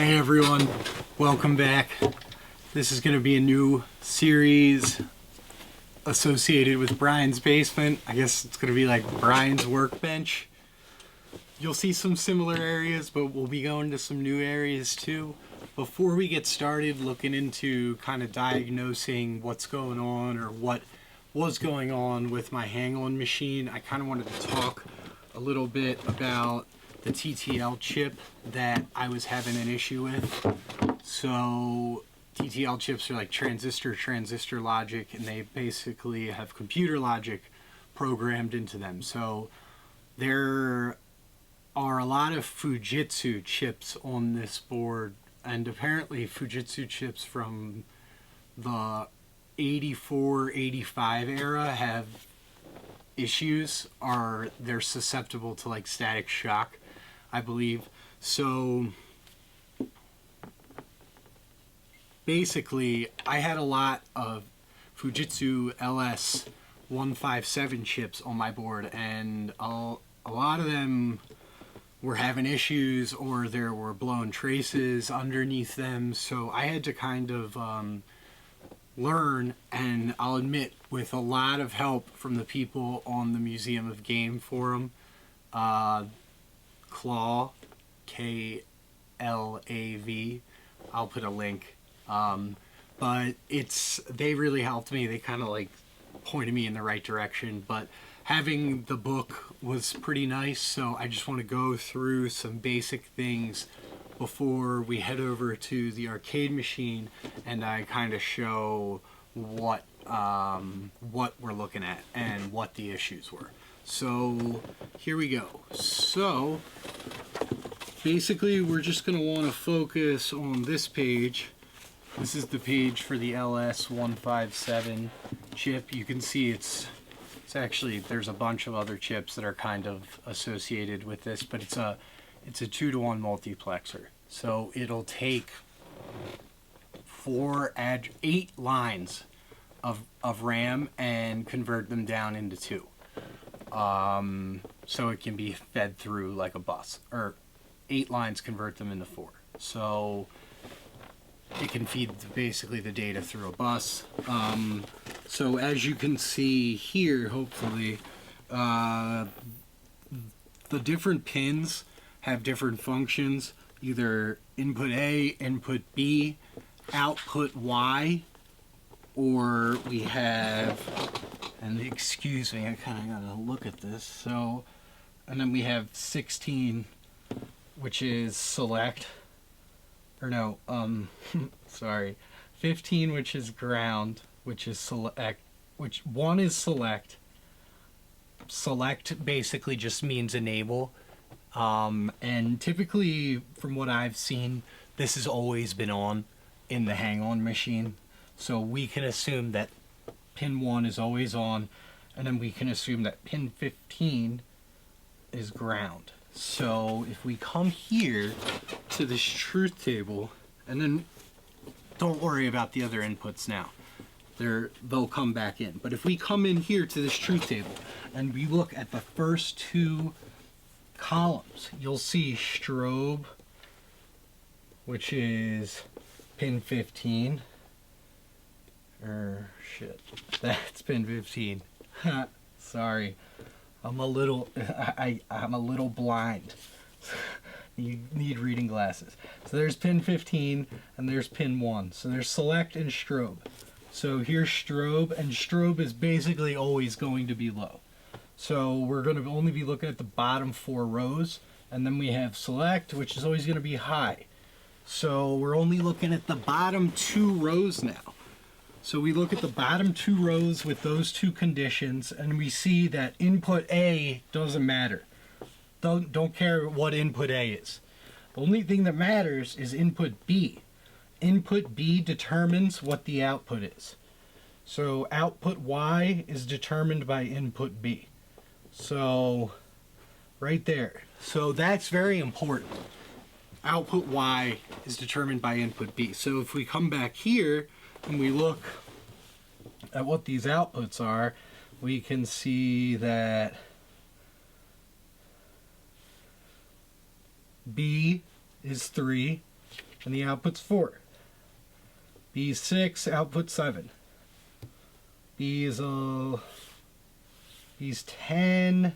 Hey everyone, welcome back. This is going to be a new series associated with Bryan's basement. I guess it's going to be like Bryan's Workbench. You'll see some similar areas, but we'll be going to some new areas too. Before we get started looking into kind of diagnosing what's going on or what was going on with my hang-on machine, I kind of wanted to talk a little bit about the TTL chip that I was having an issue with. So TTL chips are like transistor logic, and they basically have computer logic programmed into them. So there are a lot of Fujitsu chips on this board, and apparently Fujitsu chips from the 84, 85 era have issues, or they're susceptible to like static shock, I believe. So basically I had a lot of Fujitsu LS 157 chips on my board, and a lot of them were having issues, or there were blown traces underneath them. So I had to kind of learn, and I'll admit with a lot of help from the people on the Museum of Game forum, Claw, KLAV. I'll put a link. But they really helped me. They kind of like pointed me in the right direction. But having the book was pretty nice, so I just want to go through some basic things before we head over to the arcade machine, and I kind of show what we're looking at and what the issues were. So here we go. So basically we're just going to want to focus on this page. This is the page for the LS157 chip. You can see it's actually, there's a bunch of other chips that are kind of associated with this, but it's a 2-to-1 multiplexer. So it'll take 8 lines of RAM and convert them down into 2. So it can be fed through like a bus, or 8 lines convert them into 4. So it can feed basically the data through a bus. So as you can see here, hopefully, the different pins have different functions, either input A, input B, output Y, or we have, and excuse me, I kind of got to look at this. So, and then we have 16, which is select, or no, sorry, 15, which is ground, which is select, which one is select. Select basically just means enable. And typically, from what I've seen, this has always been on in the hang-on machine. So we can assume that pin 1 is always on, and then we can assume that pin 15 is ground. So if we come here to this truth table, and then don't worry about the other inputs now. They'll come back in. But if we come in here to this truth table, and we look at the first 2 columns, you'll see strobe, which is pin 15. That's pin 15. Sorry, I'm a little blind. You need reading glasses. So there's pin 15 and there's pin 1. So there's select and strobe. So here's strobe, and strobe is basically always going to be low. So we're going to only be looking at the bottom 4 rows, and then we have select, which is always going to be high. So we're only looking at the bottom 2 rows now. So we look at the bottom 2 rows with those 2 conditions, and we see that input A doesn't matter. Don't care what input A is. The only thing that matters is input B. Input B determines what the output is. So output Y is determined by input B. So right there. So that's very important. Output Y is determined by input B. So if we come back here and we look at what these outputs are, we can see that B is 3, and the output's 4. B is 6, output 7. B's 10,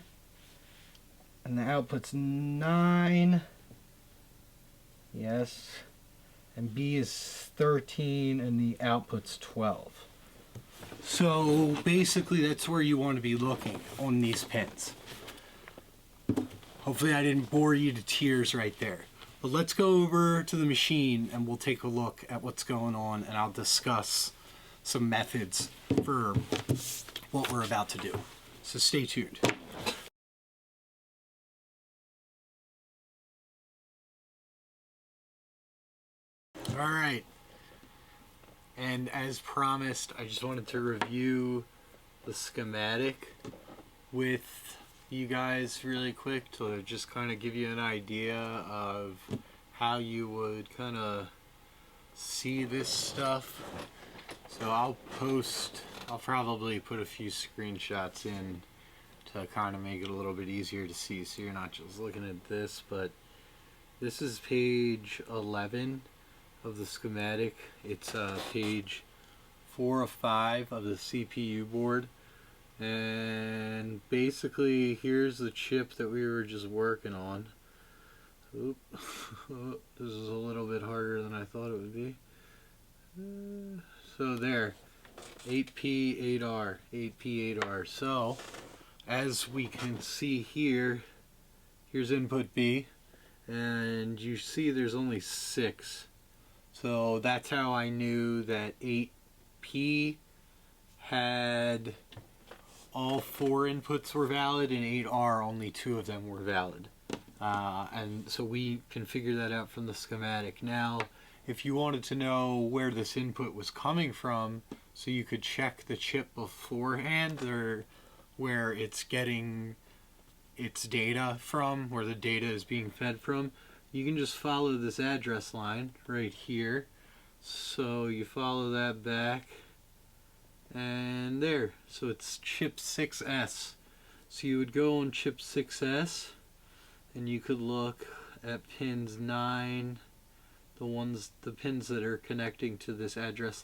and the output's 9. Yes. And B is 13, and the output's 12. So basically that's where you want to be looking on these pins. Hopefully I didn't bore you to tears right there. But let's go over to the machine and we'll take a look at what's going on, and I'll discuss some methods for what we're about to do. So stay tuned. All right. And as promised, I just wanted to review the schematic with you guys really quick to just kind of give you an idea of how you would kind of see this stuff. So I'll probably put a few screenshots in to kind of make it a little bit easier to see, so you're not just looking at this. But this is page 11 of the schematic. It's page 4 of 5 of the CPU board, and basically here's the chip that we were just working on. Oop. This is a little bit harder than I thought it would be. So there, 8P8R, 8P8R. So as we can see here, here's input B, and you see there's only 6. So that's how I knew that 8P had all 4 inputs were valid, and 8R only 2 of them were valid. And so we can figure that out from the schematic. Now, if you wanted to know where this input was coming from, so you could check the chip beforehand, or where it's getting its data from, where the data is being fed from, you can just follow this address line right here. So you follow that back, and there. So it's chip 6S. So you would go on chip 6S, and you could look at pins 9, the pins that are connecting to this address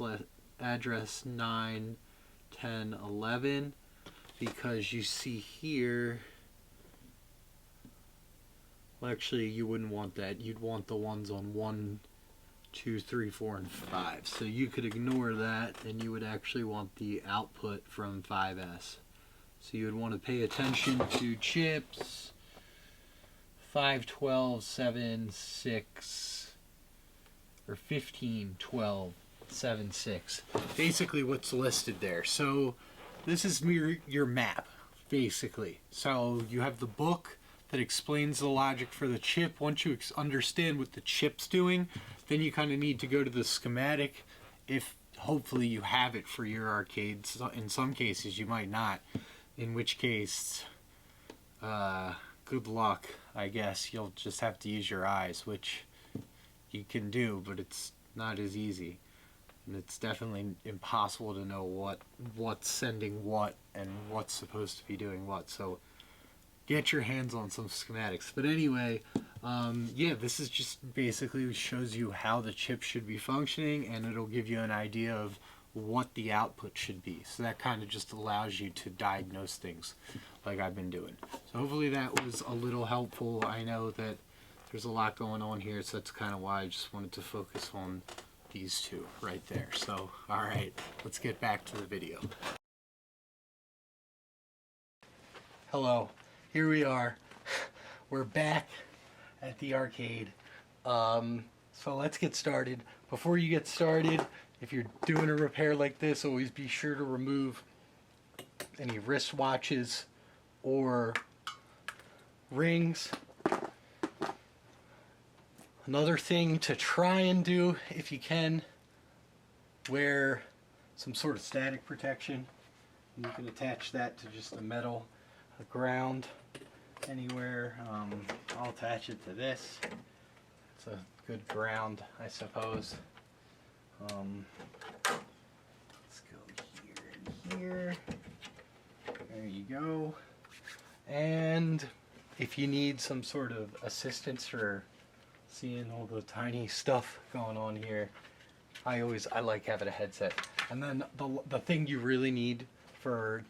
9, 10, 11, because you see here, well, actually you wouldn't want that. You'd want the ones on 1, 2, 3, 4, and 5. So you could ignore that, and you would actually want the output from 5S. So you would want to pay attention to chips 5, 12, 7, 6, or 15, 12, 7, 6. Basically what's listed there. So this is your map, basically. So you have the book that explains the logic for the chip. Once you understand what the chip's doing, then you kind of need to go to the schematic, if hopefully you have it for your arcades. In some cases you might not, in which case good luck, I guess. You'll just have to use your eyes, which you can do, but it's not as easy, and it's definitely impossible to know what's sending what and what's supposed to be doing what. So get your hands on some schematics. But anyway, yeah, this is just basically shows you how the chip should be functioning, and it'll give you an idea of what the output should be. So that kind of just allows you to diagnose things like I've been doing. So hopefully that was a little helpful. I know that there's a lot going on here, so that's kind of why I just wanted to focus on these two right there. So, all right, let's get back to the video. Hello, here we are. We're back at the arcade. So let's get started. Before you get started, if you're doing a repair like this, always be sure to remove any wristwatches or rings. Another thing to try and do, if you can, wear some sort of static protection. You can attach that to just a metal ground anywhere. I'll attach it to this. It's a good ground, I suppose. Let's go here and here. There you go. And if you need some sort of assistance or seeing all the tiny stuff going on here. I like having a headset. And then the thing you really need for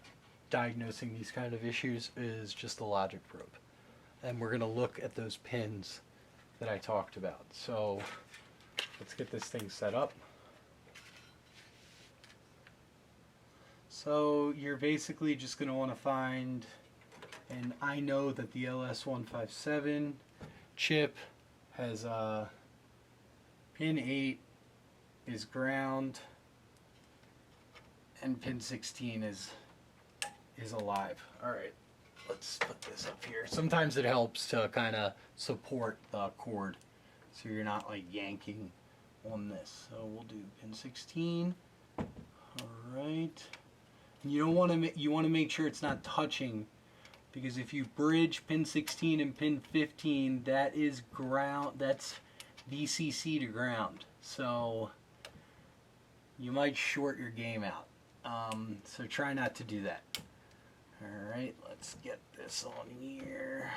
diagnosing these kind of issues is just the logic probe. And we're going to look at those pins that I talked about. So let's get this thing set up. So you're basically just going to want to find, and I know that the LS157 chip has pin 8 is ground and pin 16 is alive. Alright, let's put this up here. Sometimes it helps to kind of support the cord so you're not like yanking on this. So we'll do pin 16. Alright. You don't want to you want to make sure it's not touching, because if you bridge pin 16 and pin 15, that is ground, that's VCC to ground. So you might short your game out. So try not to do that. Alright, let's get this on here.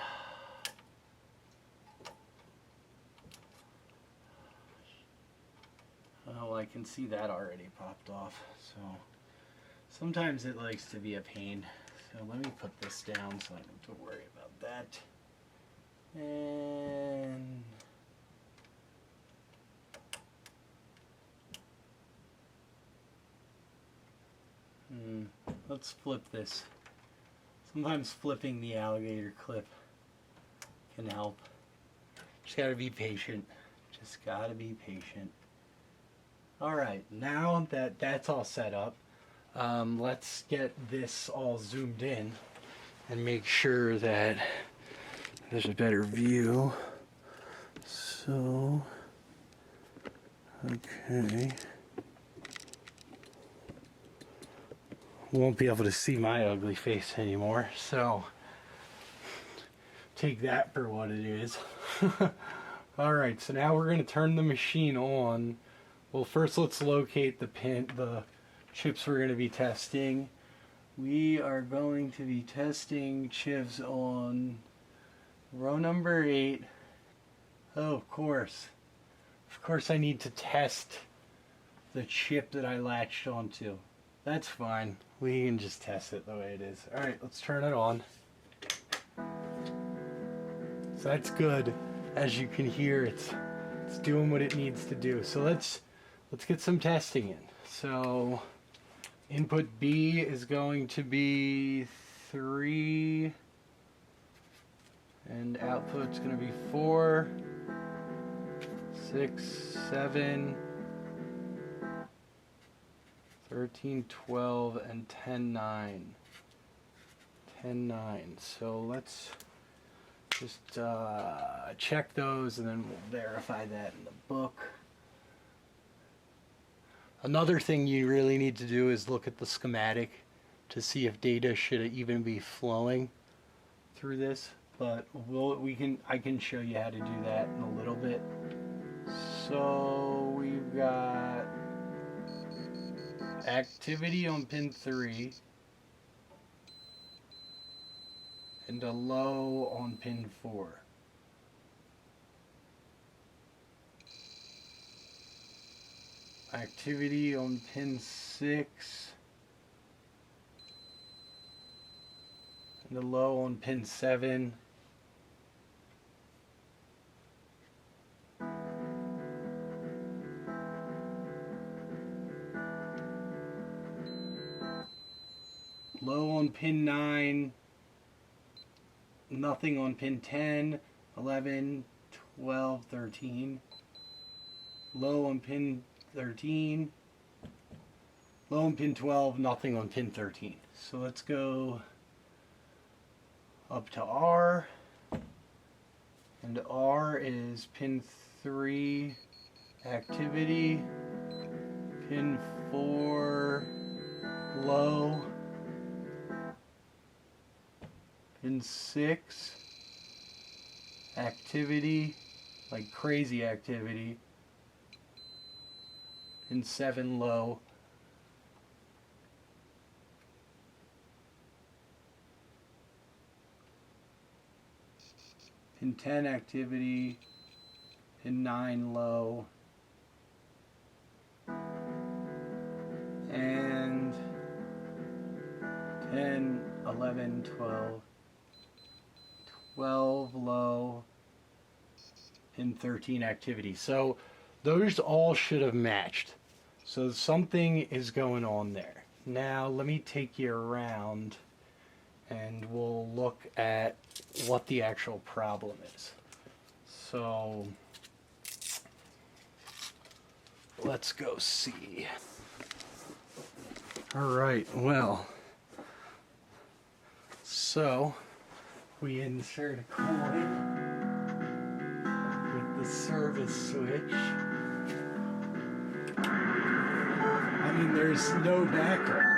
Oh, I can see that already popped off. So sometimes it likes to be a pain. So let me put this down so I don't have to worry about that. And let's flip this. Sometimes flipping the alligator clip can help. Just gotta be patient. Just gotta be patient. Alright, now that that's all set up, let's get this all zoomed in and make sure that there's a better view. So, okay. Won't be able to see my ugly face anymore, so take that for what it is. Alright, so now we're going to turn the machine on. Well, first let's locate the chips we're going to be testing. We are going to be testing chips on row number 8. Oh, of course. Of course I need to test the chip that I latched onto. That's fine. We can just test it the way it is. Alright, let's turn it on. So that's good. As you can hear, it's doing what it needs to do. So let's get some testing in. So input B is going to be 3 and output's going to be 4, 6, 7, 13, 12, and 10, 9. 10, 9. So let's just check those and then we'll verify that in the book. Another thing you really need to do is look at the schematic to see if data should even be flowing through this. But I can show you how to do that in a little bit. So we've got activity on pin 3 and a low on pin 4. Activity on pin 6 and a low on pin 7. Low on pin 9, nothing on pin 10, 11, 12, 13. Low on pin 13, low on pin 12, nothing on pin 13. So let's go up to R, and R is pin 3 activity, pin 4 low, pin 6 activity, like crazy activity, pin 7 low, pin 10 activity, and 9 low, and 10, 11, 12 low, and 13 activity. So those all should have matched. So something is going on there. Now let me take you around and we'll look at what the actual problem is. So let's go see. All right, well, so we insert a coin with the service switch. I mean, there's no background.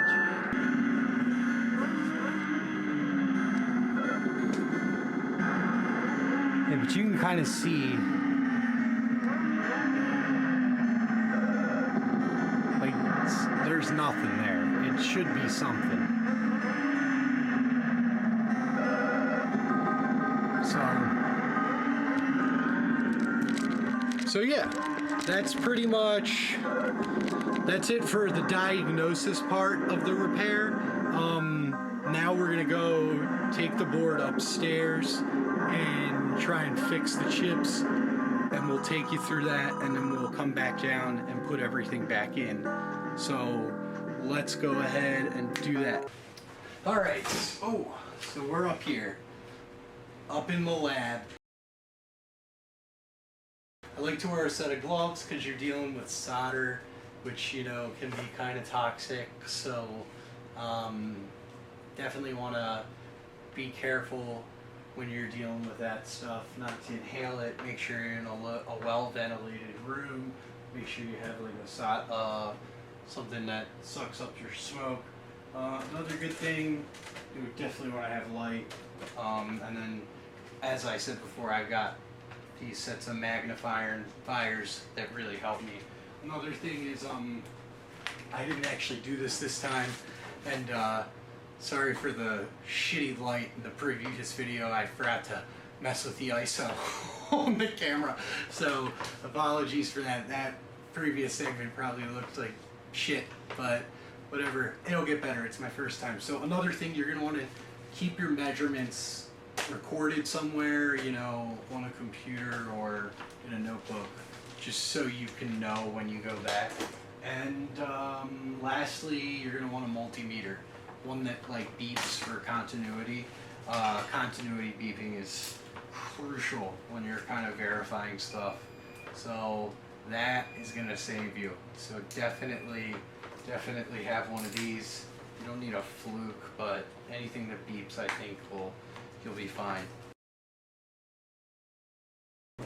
Yeah, but you can kind of see, like, there's nothing there. It should be something. So yeah, that's pretty much, that's it for the diagnosis part of the repair. Now we're gonna go take the board upstairs and try and fix the chips, and we'll take you through that, and then we'll come back down and put everything back in. So let's go ahead and do that. All right, so we're up here, up in the lab. I like to wear a set of gloves because you're dealing with solder, which, you know, can be kind of toxic. So definitely want to be careful when you're dealing with that stuff, not to inhale it. Make sure you're in a well-ventilated room. Make sure you have like a something that sucks up your smoke. Another good thing, you would definitely want to have light. And then, as I said before, I've got these sets of magnifiers that really help me. Another thing is, I didn't actually do this time, and sorry for the shitty light in the previous video. I forgot to mess with the ISO on the camera, so apologies for that. That previous segment probably looked like shit, but whatever, it'll get better. It's my first time. So another thing, you're gonna want to keep your measurements recorded somewhere, you know, on a computer or in a notebook, just so you can know when you go back. And lastly, you're going to want a multimeter, one that like beeps for continuity. Continuity beeping is crucial when you're kind of verifying stuff, so that is going to save you. So definitely have one of these. You don't need a fluke, but anything that beeps, I think you'll be fine.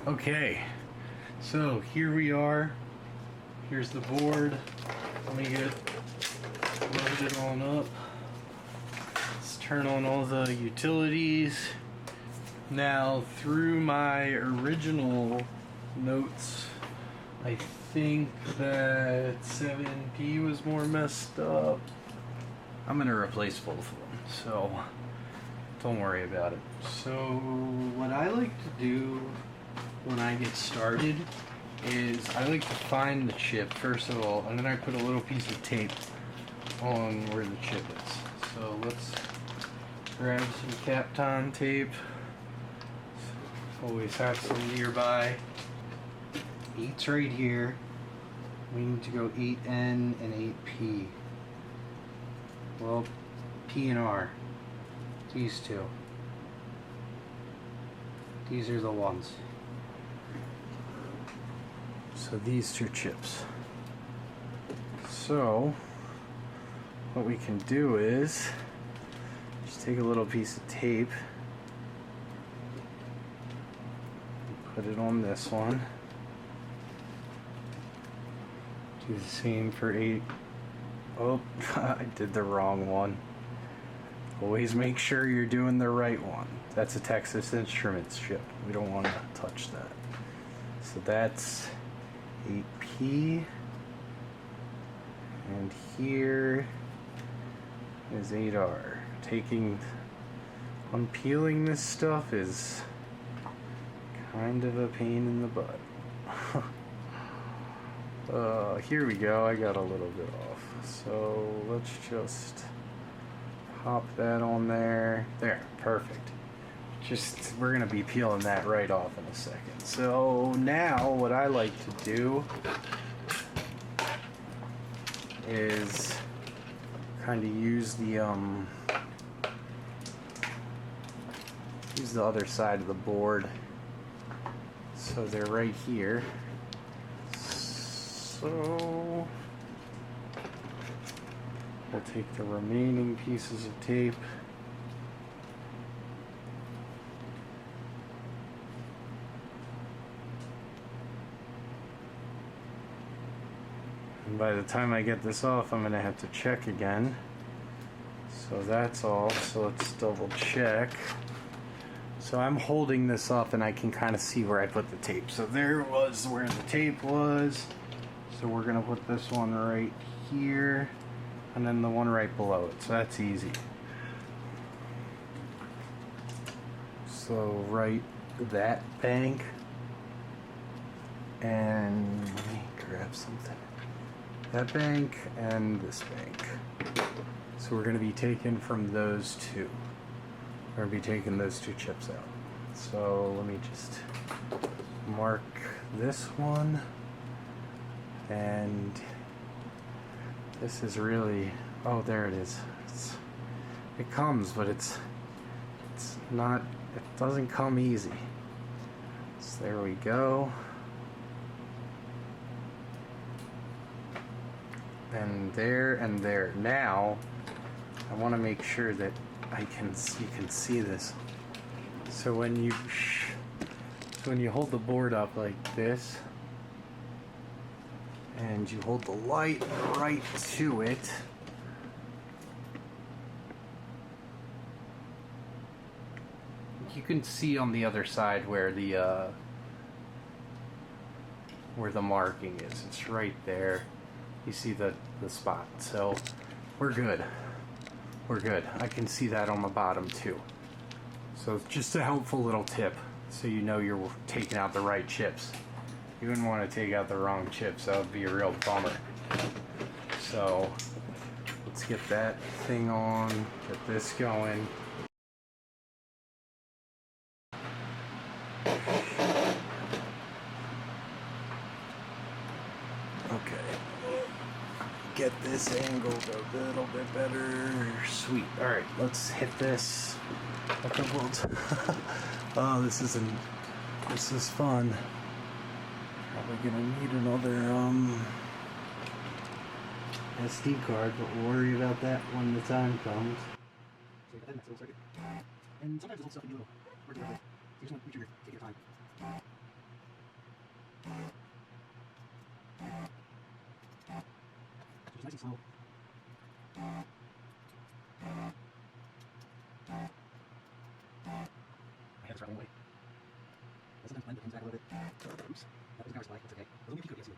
Okay, so here we are. Here's the board. Let me get loaded on up. Let's turn on all the utilities. Now, through my original notes, I think that 7P was more messed up. I'm gonna replace both of them, so don't worry about it. So what I like to do when I get started is I like to find the chip first of all, and then I put a little piece of tape on where the chip is. So let's grab some Kapton tape. Always have some nearby. 8's right here. We need to go 8N and 8P. Well, P and R. These two. These are the ones. So these two chips. So what we can do is just take a little piece of tape, put it on this one. Do the same for 8. Oh, I did the wrong one. Always make sure you're doing the right one. That's a Texas Instruments chip. We don't want to touch that. So that's 8P. And here is 8R. Unpeeling this stuff is kind of a pain in the butt. Here we go. I got a little bit off. So let's just pop that on there. There, perfect. Just, we're gonna be peeling that right off in a second. So now what I like to do is kind of use the other side of the board. So they're right here. So we'll take the remaining pieces of tape. And by the time I get this off, I'm going to have to check again. So that's all. So let's double check. So I'm holding this up and I can kind of see where I put the tape. So there was where the tape was. So we're going to put this one right here and then the one right below it. So that's easy. So right that bank, and let me grab something. That bank and this bank. So we're going to be taking from those two. We're going to be taking those two chips out. So let me just mark this one. And this is really, oh, there it is. It comes, but it's not, it doesn't come easy. So there we go. And there and there. Now, I want to make sure that you can see this. So when you hold the board up like this, and you hold the light right to it, you can see on the other side where the marking is. It's right there. You see the spot. So we're good. We're good. I can see that on the bottom too. So it's just a helpful little tip so you know you're taking out the right chips. You wouldn't want to take out the wrong chips. That would be a real bummer. So let's get that thing on, get this going. Okay. Get this angled a little bit better. Sweet. Alright, let's hit this. Okay, oh, this is fun. Probably gonna need another SD card, but we'll worry about that when the time comes. And sometimes it's also a little work so you just want to make sure you take your time. So just nice and slow. My head is running away. I'll sometimes blend the pins back a little bit. Oops. That was an hour spike. That's okay. It'll make you feel easier.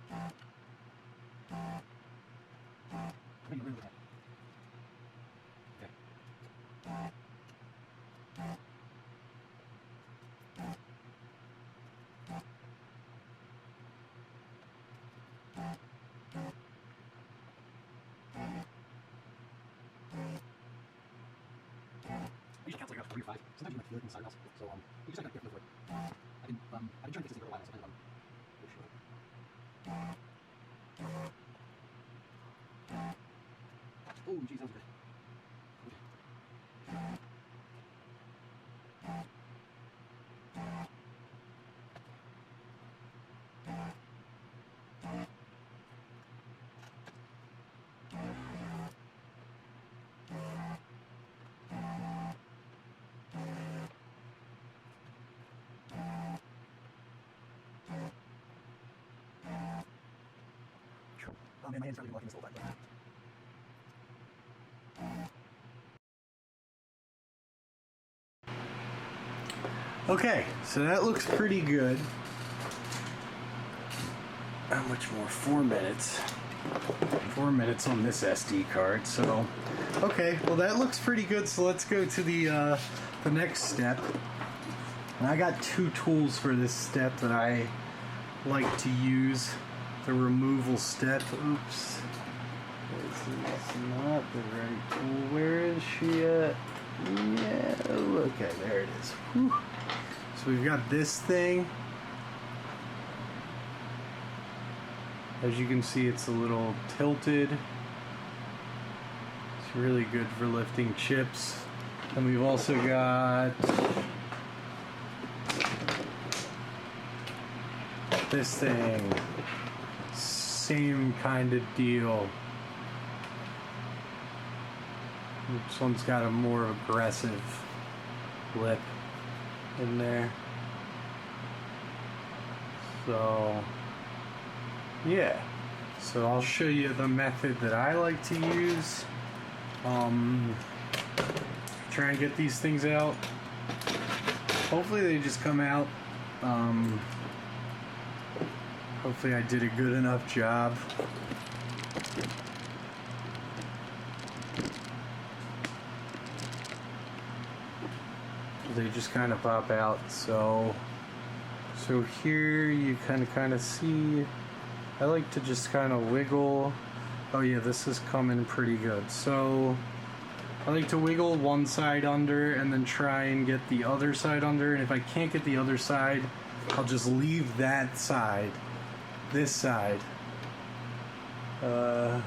Bring it really tight. Okay. I usually count like about 3 or 5. Sometimes you might feel it inside else. So you just gotta get a feel for it. I've been trying to fix this for a while, so I kind of for sure. Oh, geez, that was good. Oh man, my hand's probably been walking this whole time. Okay, so that looks pretty good. How much more? 4 minutes. 4 minutes on this SD card. So, okay, well that looks pretty good. So let's go to the next step. And I got 2 tools for this step that I like to use. the removal step. Oops. This is not the right tool. Where is she at? Yeah, okay, there it is. Whew. So we've got this thing. As you can see, it's a little tilted. It's really good for lifting chips. And we've also got this thing. Same kind of deal. This one's got a more aggressive lip in there. So, yeah. So I'll show you the method that I like to use. Try and get these things out. Hopefully they just come out. Hopefully I did a good enough job. They just kind of pop out. So here you kind of see. I like to just kind of wiggle. Oh yeah, this is coming pretty good. So I like to wiggle one side under and then try and get the other side under. And if I can't get the other side, I'll just leave that side, this side in.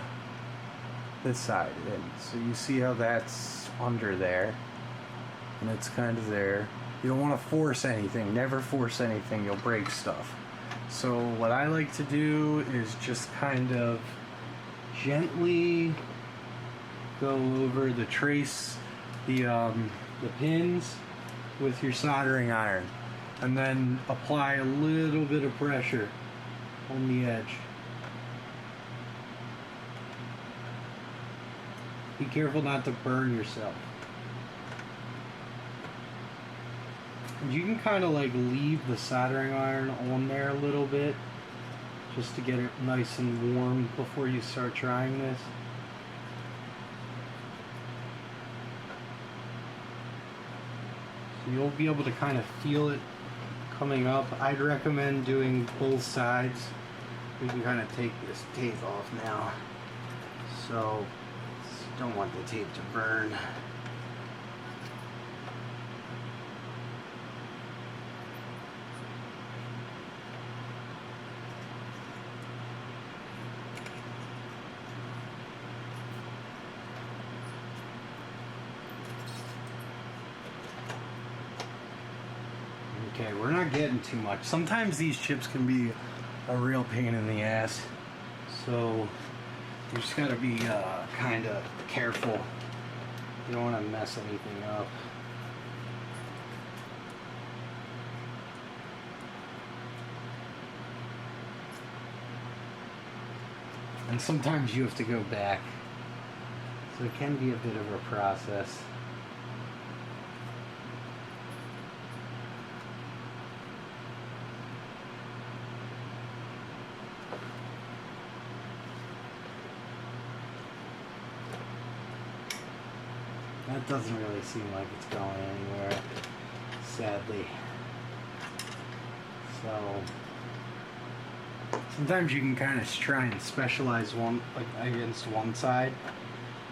So you see how that's under there, and it's kind of there. You don't want to force anything. Never force anything. You'll break stuff. So what I like to do is just kind of gently go over the trace, the pins with your soldering iron, and then apply a little bit of pressure on the edge. Be careful not to burn yourself. And you can kind of like leave the soldering iron on there a little bit just to get it nice and warm before you start trying this. So you'll be able to kind of feel it coming up. I'd recommend doing both sides. We can kind of take this tape off now. So don't want the tape to burn. Okay, we're not getting too much. Sometimes these chips can be a real pain in the ass. So you just gotta be kind of careful. You don't want to mess anything up. And sometimes you have to go back. So it can be a bit of a process. That doesn't really seem like it's going anywhere, sadly. So sometimes you can kind of try and specialize one like against one side.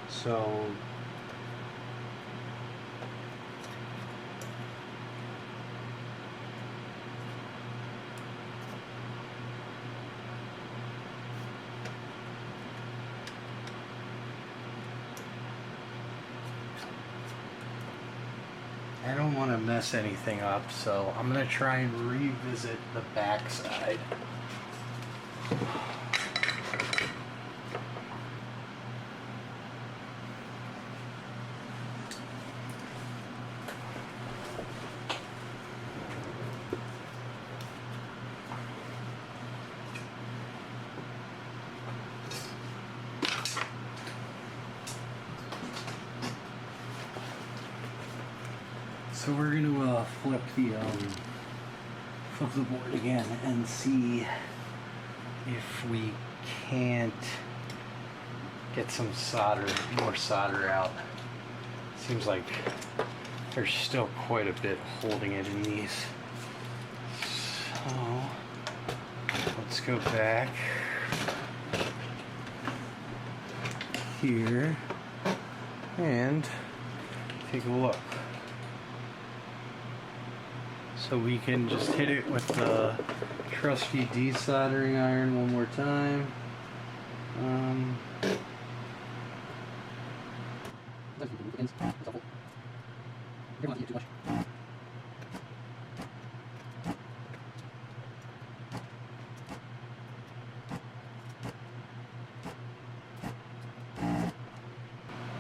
So I don't want to mess anything up, so I'm going to try and revisit the back side. So we're going to flip the board again and see if we can't get some more solder out. Seems like there's still quite a bit holding it in these. So let's go back. here and take a look. So we can just hit it with the trusty desoldering iron one more time.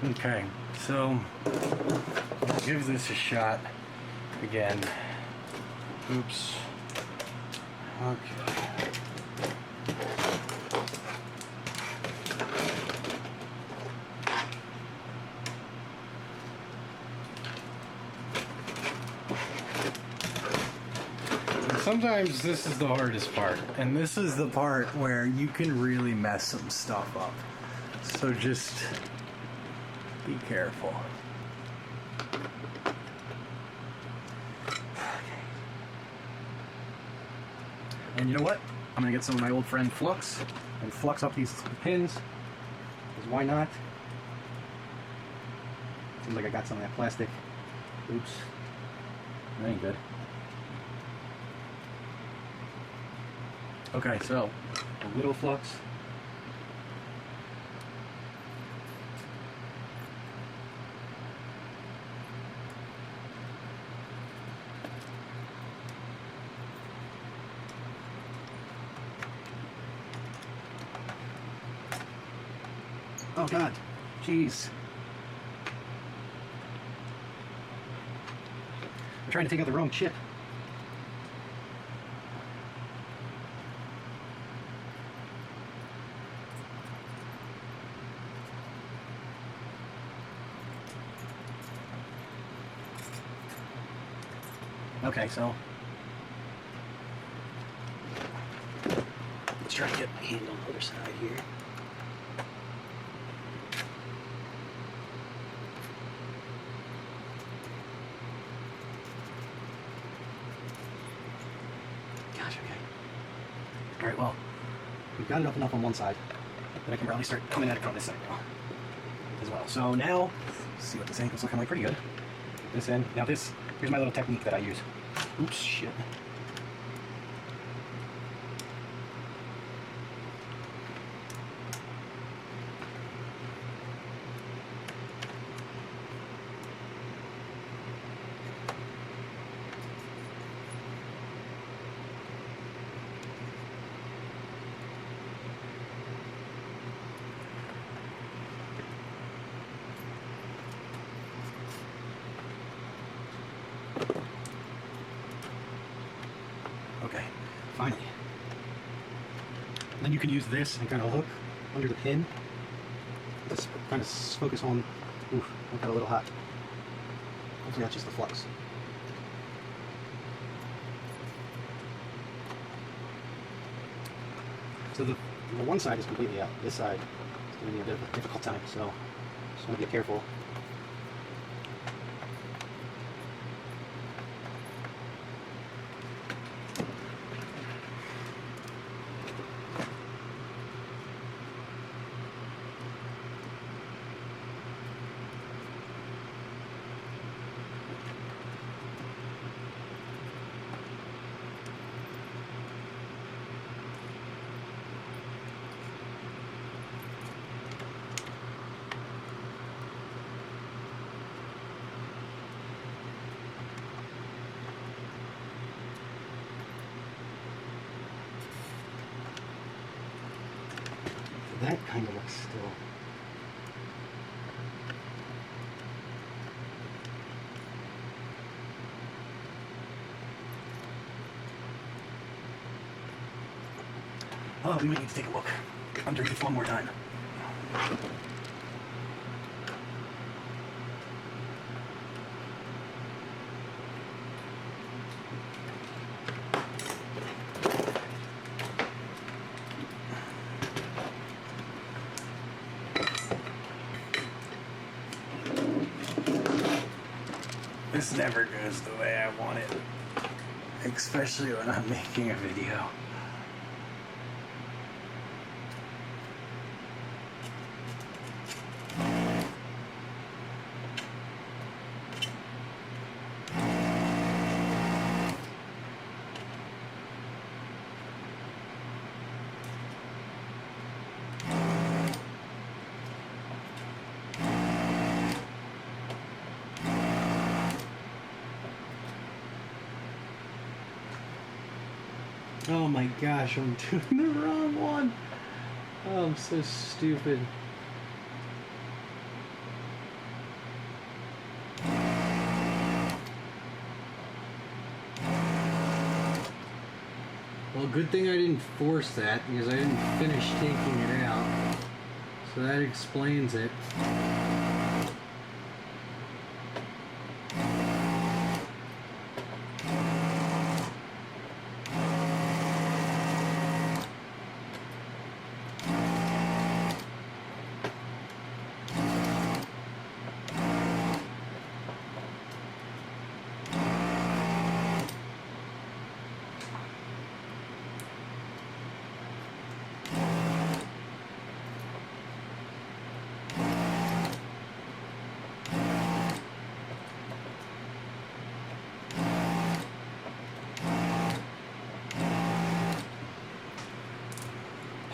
Okay, so let's give this a shot again. Oops. Okay. Sometimes this is the hardest part, and this is the part where you can really mess some stuff up. So just be careful. And you know what? I'm gonna get some of my old friend Flux and flux up these pins. Because why not? Seems like I got some of that plastic. Oops. That ain't good. Okay, so a little flux. Oh God, jeez. I'm trying to take out the wrong chip. Okay, so let's try to get my hand on the other side here. Gosh, okay. All right, well, we've got it up enough on one side that I can probably start coming at it from this side now as well. So now, let's see what this ankle's looking like. Pretty good. This end. Now this, here's my little technique that I use. Oops, shit. Okay, finally. Then you can use this and kind of look under the pin. Just kind of focus on. Oof, I got a little hot. Hopefully that's just the flux. So the one side is completely out. This side is giving me a bit of a difficult time, so just want to be careful. That kind of looks still. Oh, we might need to take a look underneath one more time. This never goes the way I want it, especially when I'm making a video. Oh my gosh, I'm doing the wrong one. Oh, I'm so stupid. Well, good thing I didn't force that because I didn't finish taking it out. So that explains it.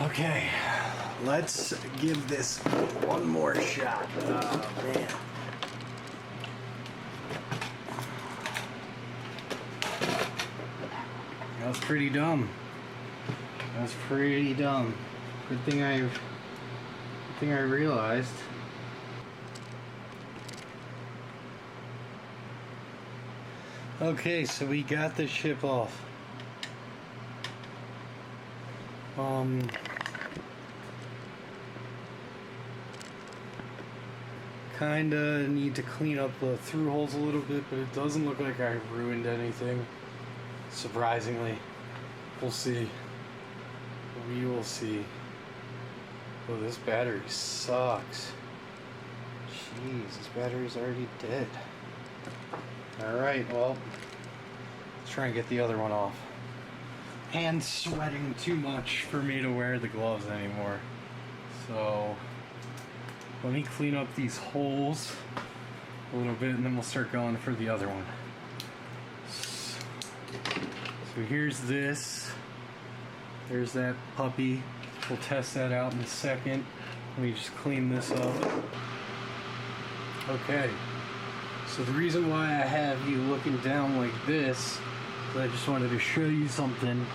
Okay, let's give this one more shot. Oh man. That was pretty dumb. That's pretty dumb. Good thing I realized. Okay, so we got the chip off. Kinda need to clean up the through holes a little bit, but it doesn't look like I ruined anything. Surprisingly. We'll see. We will see. Oh, this battery sucks. Jeez, this battery's already dead. Alright, well, let's try and get the other one off. Hands sweating too much for me to wear the gloves anymore. So, let me clean up these holes a little bit and then we'll start going for the other one. So here's this. There's that puppy. We'll test that out in a second. Let me just clean this up. Okay. So the reason why I have you looking down like this is I just wanted to show you something.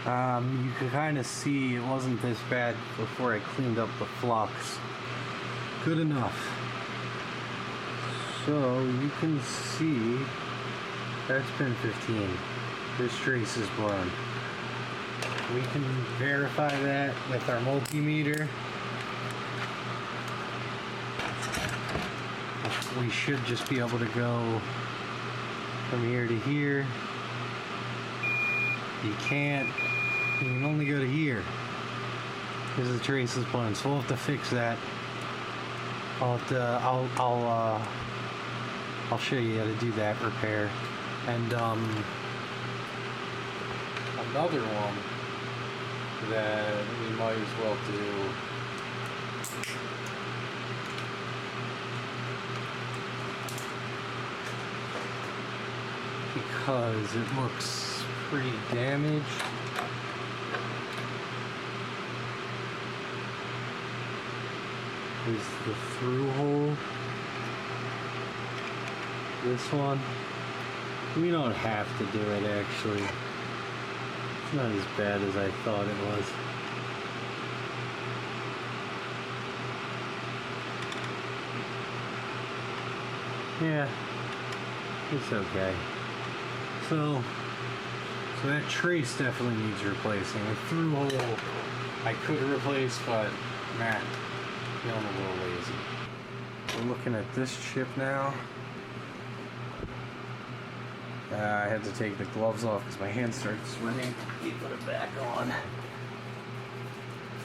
You could kind of see it wasn't this bad before I cleaned up the flux. Good enough. So you can see that's pin 15. This trace is blown. We can verify that with our multimeter. We should just be able to go from here to here. You can't. You can only go to here because the trace is blown. So we'll have to fix that. I'll show you how to do that repair. And another one that we might as well do. Because it looks pretty damaged. Is the through hole. This one. We don't have to do it actually. It's not as bad as I thought it was. Yeah, it's okay. So that trace definitely needs replacing. The through hole I could replace, but man, feeling a little lazy. We're looking at this chip now. I had to take the gloves off because my hands started sweating. You put it back on.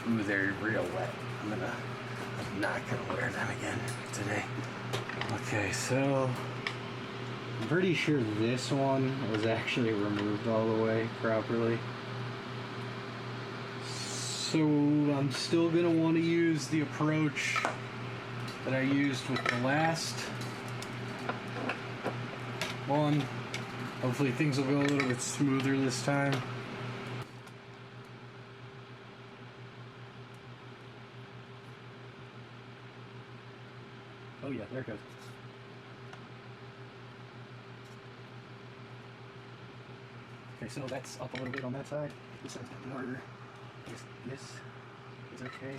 Ooh, they're real wet. I'm not gonna wear them again today. Okay, so I'm pretty sure this one was actually removed all the way properly. So I'm still gonna want to use the approach that I used with the last one. Hopefully things will go a little bit smoother this time. Oh yeah, there it goes. Okay, so that's up a little bit on that side. This one's gonna be harder. This is okay.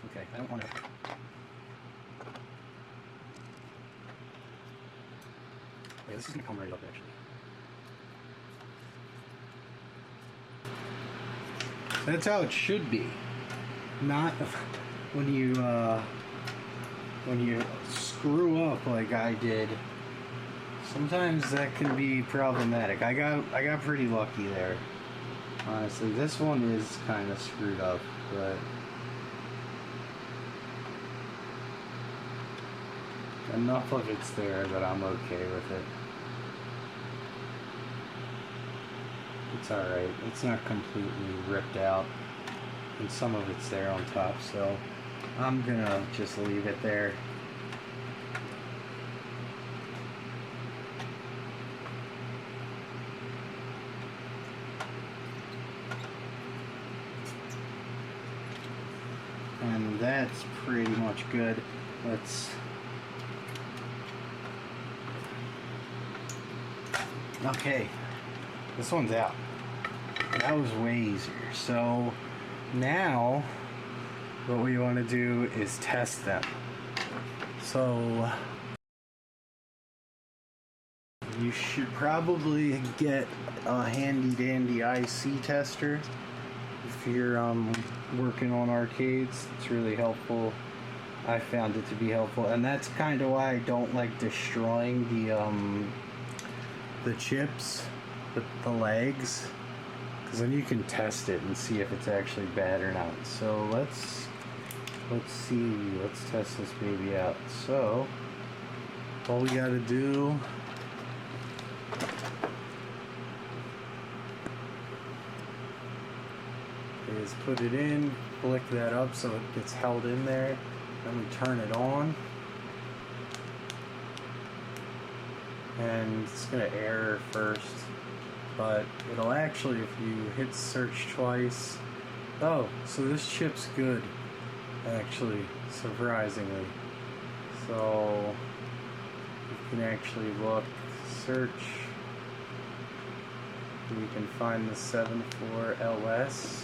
Okay, I don't want to. Yeah, this is gonna come right up actually. That's how it should be. Not when you screw up like I did. Sometimes that can be problematic. I got pretty lucky there. Honestly, this one is kind of screwed up, but enough of it's there that I'm okay with it. It's alright. It's not completely ripped out. And some of it's there on top, so I'm gonna just leave it there. And that's pretty much good. Okay, this one's out. That was way easier. So now what we want to do is test them. So you should probably get a handy dandy IC tester if you're working on arcades. It's really helpful. I found it to be helpful, and that's kind of why I don't like destroying the chips, the legs, because then you can test it and see if it's actually bad or not. So let's see, let's test this baby out. So all we got to do is put it in, flick that up so it gets held in there, then we turn it on, and it's gonna error first, but it'll actually, if you hit search twice, oh, so this chip's good, actually, surprisingly. So you can actually look, search, we can find the 74LS,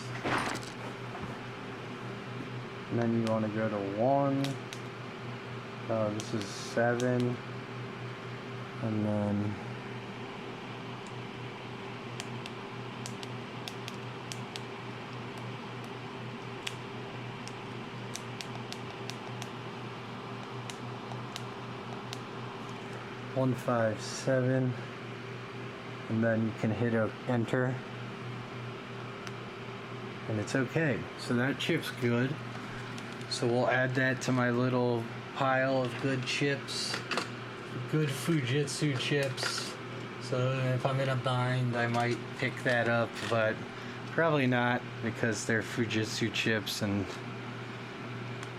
and then you want to go to 1, this is 7, and then $157, and then you can hit enter, and it's okay. So that chip's good. So we'll add that to my little pile of good chips, good Fujitsu chips. So if I'm in a bind, I might pick that up, but probably not, because they're Fujitsu chips and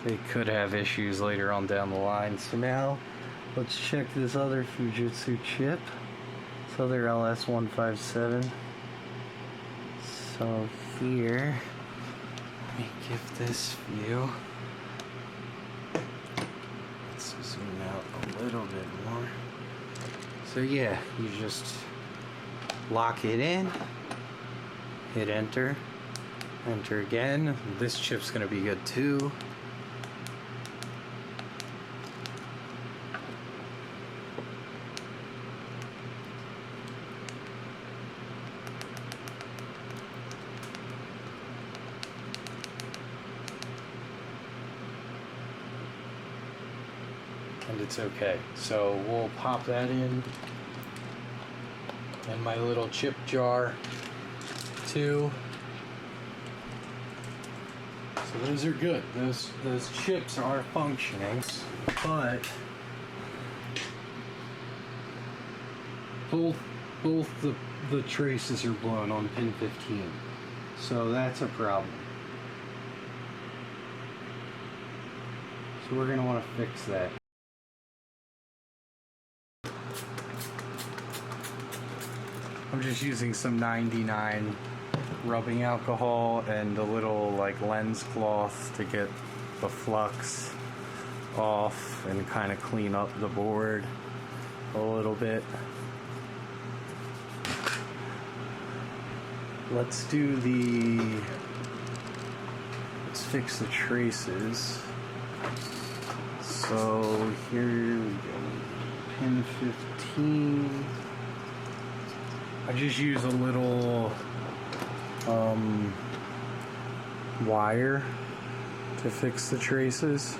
they could have issues later on down the line. So now let's check this other Fujitsu chip, this other LS157. So here, let me give this view. Let's zoom out a little bit more. So yeah, you just lock it in, hit enter, enter again. This chip's gonna be good too. And it's okay. So we'll pop that in my little chip jar too. So those are good. Those chips are functioning, but both the traces are blown on pin 15. So that's a problem. So we're gonna want to fix that. I'm just using some 99 rubbing alcohol and a little like lens cloth to get the flux off and kind of clean up the board a little bit. Let's fix the traces. So here we go, pin 15. I just use a little wire to fix the traces.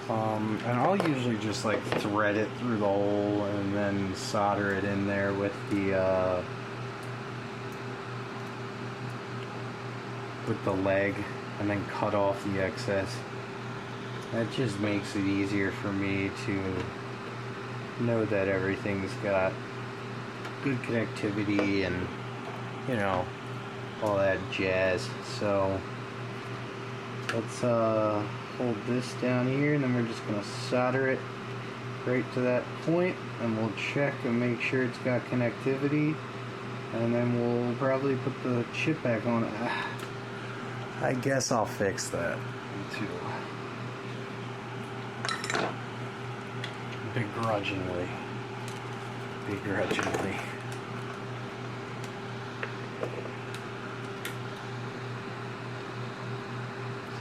And I'll usually just like thread it through the hole and then solder it in there with the leg, and then cut off the excess. That just makes it easier for me to know that everything's got good connectivity and, you know, all that jazz. So let's hold this down here, and then we're just gonna solder it right to that point, and we'll check and make sure it's got connectivity, and then we'll probably put the chip back on it. I guess I'll fix that too. Begrudgingly.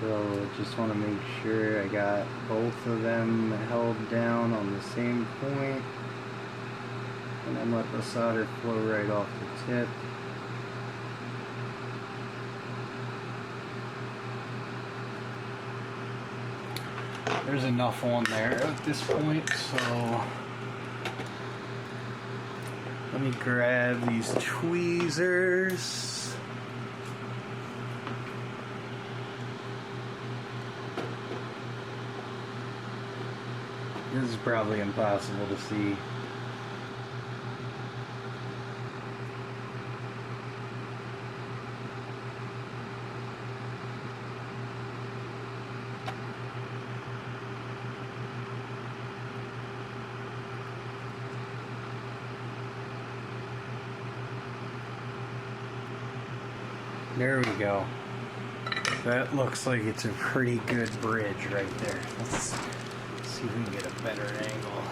So just want to make sure I got both of them held down on the same point, and then let the solder flow right off the tip. There's enough on there at this point, so let me grab these tweezers. This is probably impossible to see. There we go. That looks like it's a pretty good bridge right there. Let's see if we can get a better angle.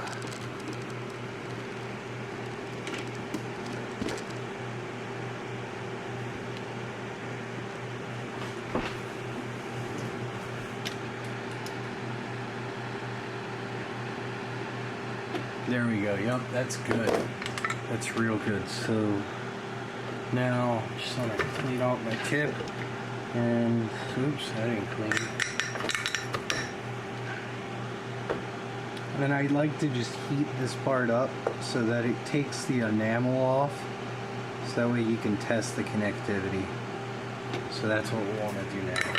There we go. Yep, that's good. That's real good. So now, just want to clean out my tip, and oops, I didn't clean. And then I like to just heat this part up so that it takes the enamel off, so that way you can test the connectivity. So that's what we want to do now.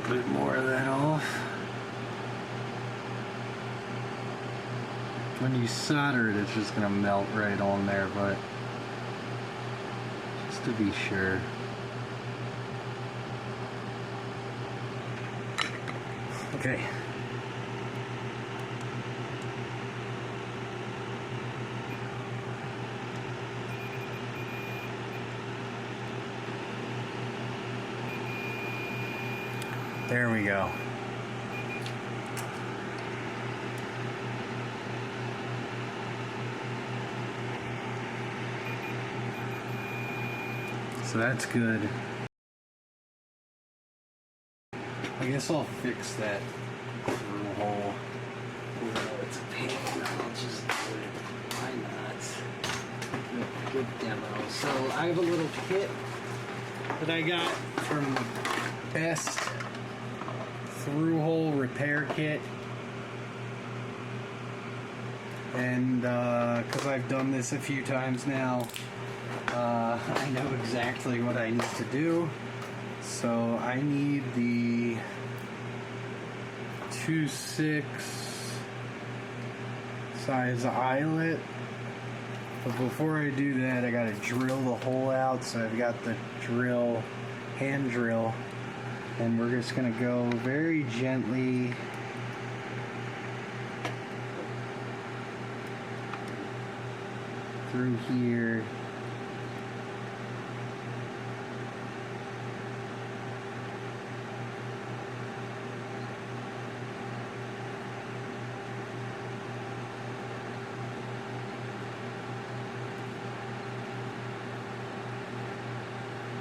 Bit more of that off. When you solder it, it's just gonna melt right on there, but just to be sure. Okay. There we go. So that's good. I guess I'll fix that through hole. Even though it's a pain, I'll just do it. Why not? Good demo. So I have a little kit that I got from Best through-hole repair kit, and because I've done this a few times now, I know exactly what I need to do. So I need the 2/6 size eyelet, but before I do that, I gotta drill the hole out. So I've got the hand drill And we're just gonna go very gently through here.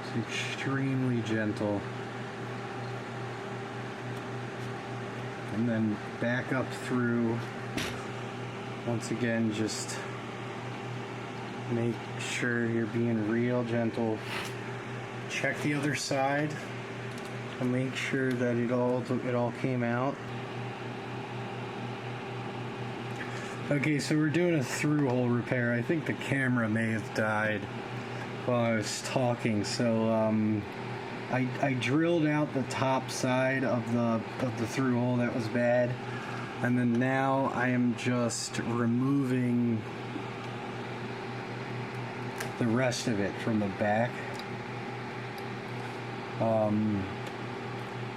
It's extremely gentle. And then back up through. Once again, just make sure you're being real gentle. Check the other side and make sure that it all came out. Okay, so we're doing a through hole repair. I think the camera may have died while I was talking, so I drilled out the top side of the through hole that was bad, and then now I am just removing the rest of it from the back,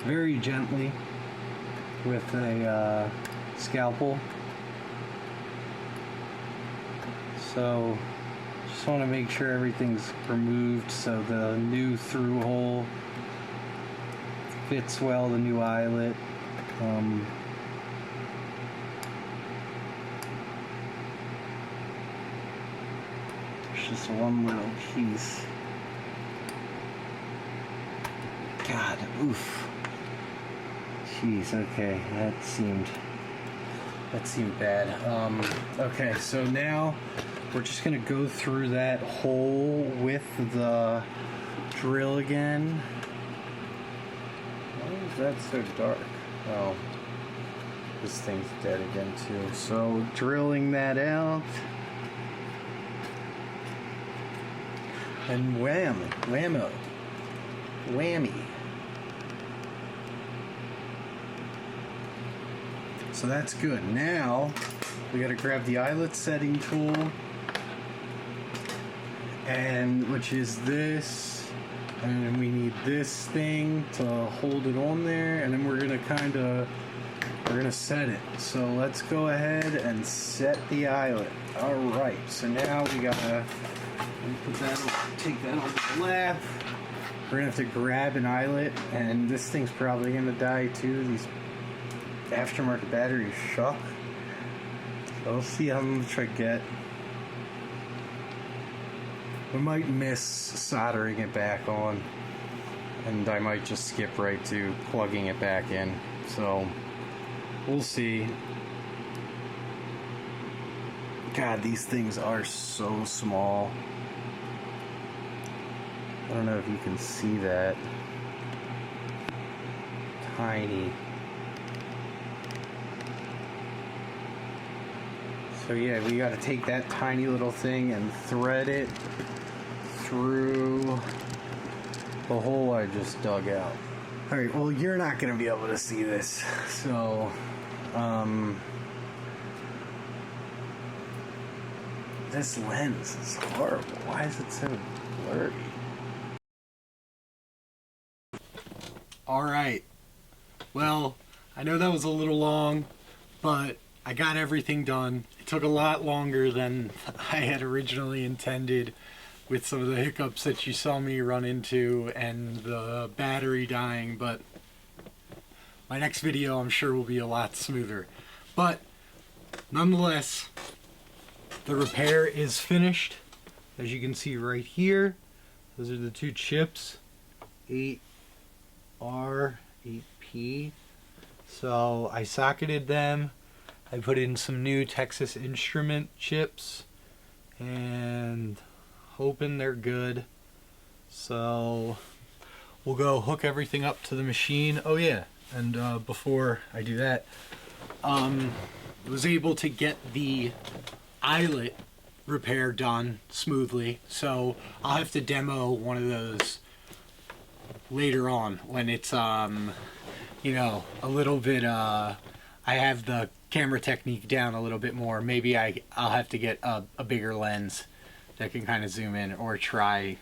very gently with a scalpel. So just want to make sure everything's removed so the new through hole fits well, the new eyelet. There's just one little piece. God, oof. Jeez, okay, that seemed bad. Okay, so now we're just gonna go through that hole with the drill again. Why is that so dark? Oh, this thing's dead again too. So drilling that out. And whammy. So that's good. Now we gotta grab the eyelet setting tool, and which is this, and then we need this thing to hold it on there, and then we're gonna set it. So let's go ahead and set the eyelet. All right. So now we gotta take that on the lap. We're gonna have to grab an eyelet, and this thing's probably gonna die too. These aftermarket batteries suck. So we'll see how much I get. We might miss soldering it back on, and I might just skip right to plugging it back in. So we'll see. God, these things are so small. I don't know if you can see that. Tiny. So yeah, we got to take that tiny little thing and thread it through the hole I just dug out. Alright, well, you're not going to be able to see this. So, this lens is horrible. Why is it so blurry? Alright. Well, I know that was a little long, but I got everything done. It took a lot longer than I had originally intended, with some of the hiccups that you saw me run into and the battery dying, but my next video I'm sure will be a lot smoother. But nonetheless, the repair is finished. As you can see right here, those are the two chips, 8R, 8P. So I socketed them. I put in some new Texas Instrument chips and hoping they're good. So we'll go hook everything up to the machine. Oh yeah, and before I do that, I was able to get the eyelet repair done smoothly. So I'll have to demo one of those later on when it's you know, a little bit I have the camera technique down a little bit more. Maybe I'll have to get a bigger lens that can kind of zoom in, or try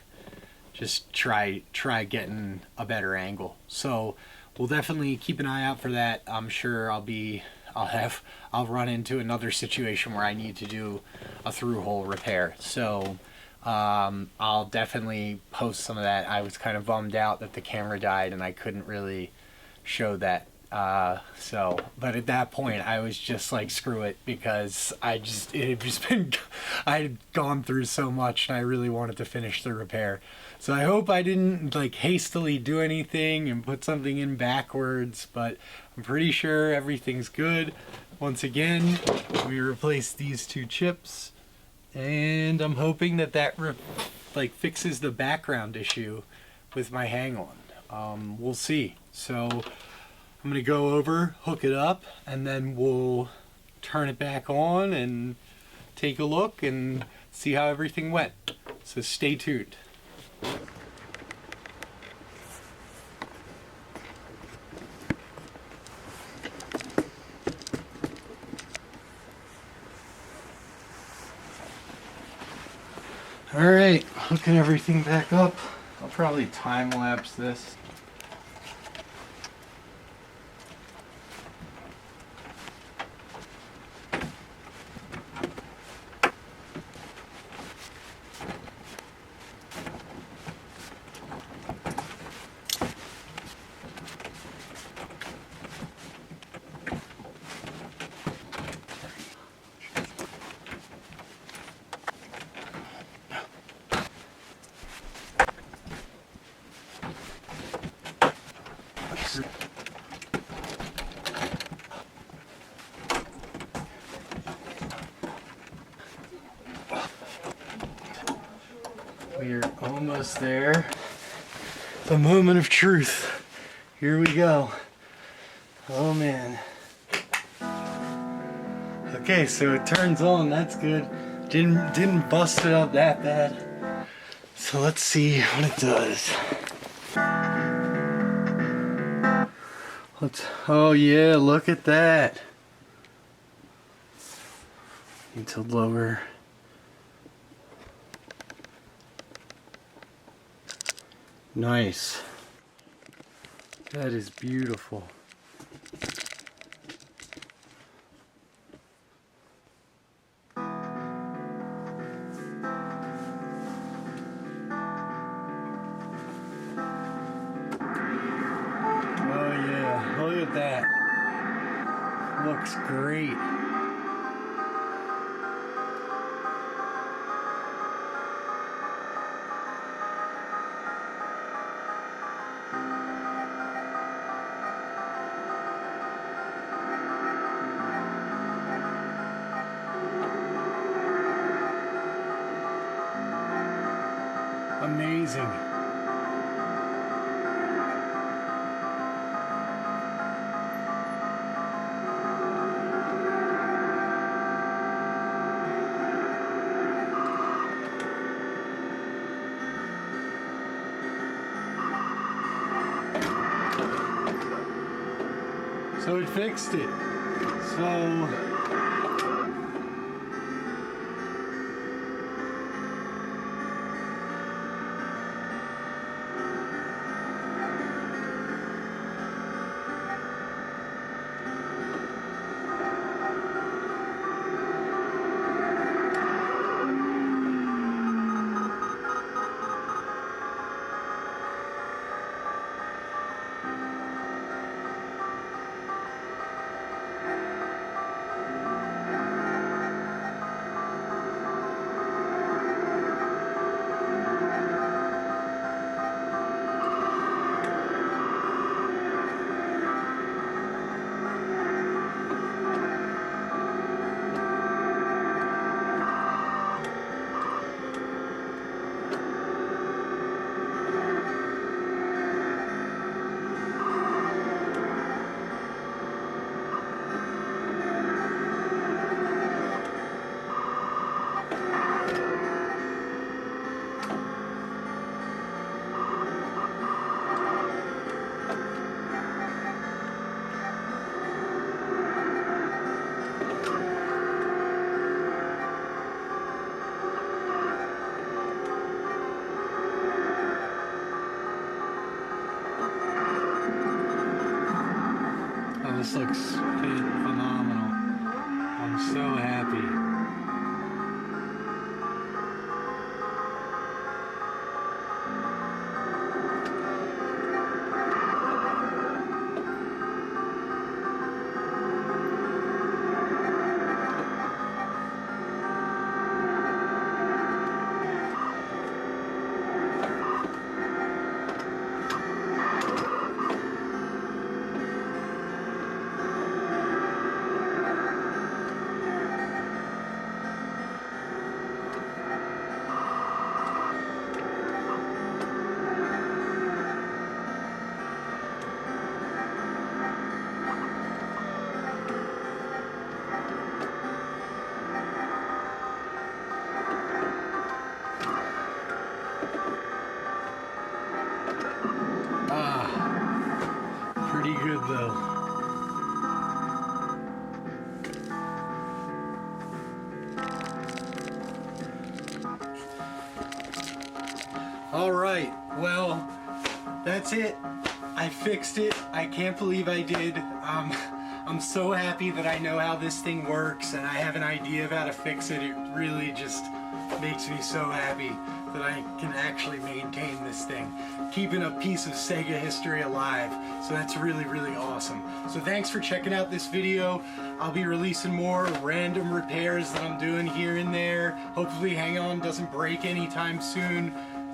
just try getting a better angle. So we'll definitely keep an eye out for that. I'm sure I'll run into another situation where I need to do a through hole repair. So I'll definitely post some of that. I was kind of bummed out that the camera died and I couldn't really show that. But at that point I was just like, screw it, because I had gone through so much and I really wanted to finish the repair. So I hope I didn't like hastily do anything and put something in backwards, but I'm pretty sure everything's good. Once again, we replaced these two chips, and I'm hoping that fixes the background issue with my hang-on. We'll see. So I'm gonna go over, hook it up, and then we'll turn it back on and take a look and see how everything went. So stay tuned. Alright, hooking everything back up. I'll probably time lapse this. We're almost there. The moment of truth. Here we go. Oh man. Okay, so it turns on. That's good. Didn't bust it up that bad. So let's see what it does. Oh yeah, look at that. Need to lower. Nice. That is beautiful. Oh yeah, look at that. Looks great. Amazing. So it fixed it. So looks phenomenal. I'm so happy. Pretty good though. All right, well, that's it. I fixed it. I can't believe I did. I'm so happy that I know how this thing works and I have an idea of how to fix it. It really just makes me so happy that I can actually maintain this thing, keeping a piece of Sega history alive. So that's really, really awesome. So thanks for checking out this video. I'll be releasing more random repairs that I'm doing here and there. Hopefully Hang On doesn't break anytime soon.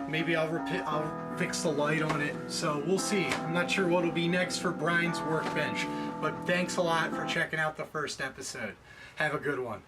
Maybe I'll fix the light on it. So we'll see. I'm not sure what'll be next for Bryan's Workbench, but thanks a lot for checking out the first episode. Have a good one.